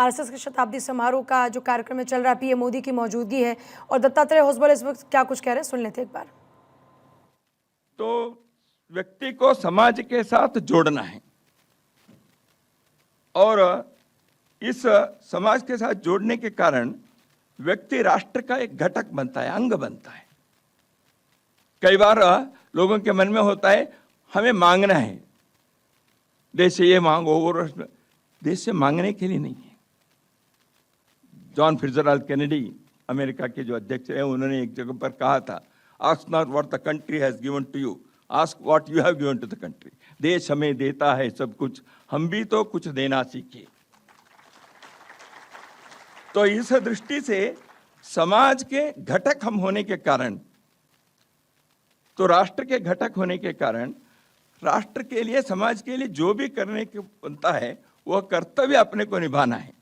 RSS के शताब्दी समारोह का जो कार्यक्रम में चल रहा है, पीएम मोदी की मौजूदगी है और दत्तात्रेय होसबल इस वक्त क्या कुछ कह रहे हैं, सुन लेते एक बार। तो व्यक्ति को समाज के साथ जोड़ना है और इस समाज के साथ जोड़ने के कारण व्यक्ति राष्ट्र का एक घटक बनता है, अंग बनता है। कई बार लोगों के मन में होता है हमें मांगना है, देश से ये मांगो, और देश से मांगने के लिए नहीं है। जॉन फिट्जजेराल्ड केनेडी अमेरिका के जो अध्यक्ष हैं, उन्होंने एक जगह पर कहा था, ask not what the country has given to you, ask what you have given to the country. देश हमें देता है सब कुछ, हम भी तो कुछ देना सीखे। तो इस दृष्टि से समाज के घटक हम होने के कारण, तो राष्ट्र के घटक होने के कारण राष्ट्र के लिए, समाज के लिए जो भी करने को बनता है वह कर्तव्य अपने को निभाना है।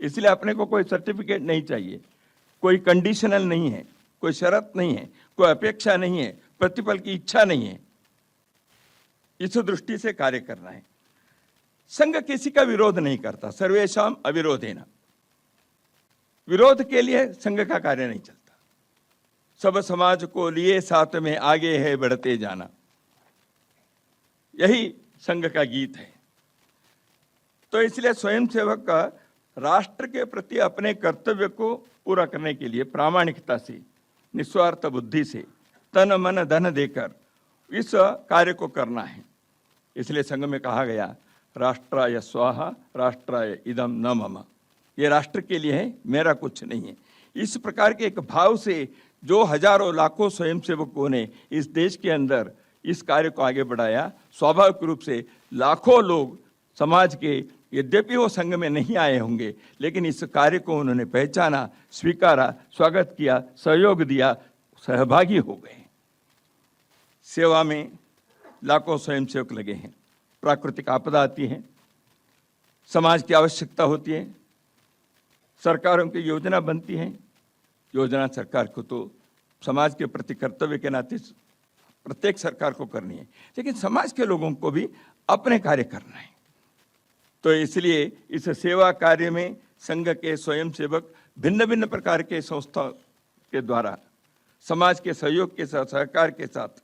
इसलिए अपने को कोई सर्टिफिकेट नहीं चाहिए, कोई कंडीशनल नहीं है, कोई शर्त नहीं है, कोई अपेक्षा नहीं है, प्रतिफल की इच्छा नहीं है। इस दृष्टि से कार्य करना है। संघ किसी का विरोध नहीं करता, सर्वेषाम अविरोधेन। विरोध के लिए संघ का कार्य नहीं चलता। सब समाज को लिए साथ में आगे है बढ़ते जाना, यही संघ का गीत है। तो इसलिए स्वयंसेवक का राष्ट्र के प्रति अपने कर्तव्य को पूरा करने के लिए प्रामाणिकता से, निस्वार्थ बुद्धि से, तन मन धन देकर इस कार्य को करना है। इसलिए संघ में कहा गया, राष्ट्राय स्वाहा राष्ट्राय इदम न मम। ये राष्ट्र के लिए है, मेरा कुछ नहीं है। इस प्रकार के एक भाव से जो हजारों लाखों स्वयंसेवकों ने इस देश के अंदर इस कार्य को आगे बढ़ाया, स्वाभाविक रूप से लाखों लोग समाज के, यद्यपि वो संघ में नहीं आए होंगे, लेकिन इस कार्य को उन्होंने पहचाना, स्वीकारा, स्वागत किया, सहयोग दिया, सहभागी हो गए। सेवा में लाखों स्वयंसेवक लगे हैं। प्राकृतिक आपदा आती है, समाज की आवश्यकता होती है, सरकारों की योजना बनती है। योजना सरकार को तो समाज के प्रति कर्तव्य के नाते प्रत्येक सरकार को करनी है, लेकिन समाज के लोगों को भी अपने कार्य करना है। तो इसलिए इस सेवा कार्य में संघ के स्वयंसेवक भिन्न भिन्न प्रकार के संस्था के द्वारा समाज के सहयोग के साथ, सहकार के साथ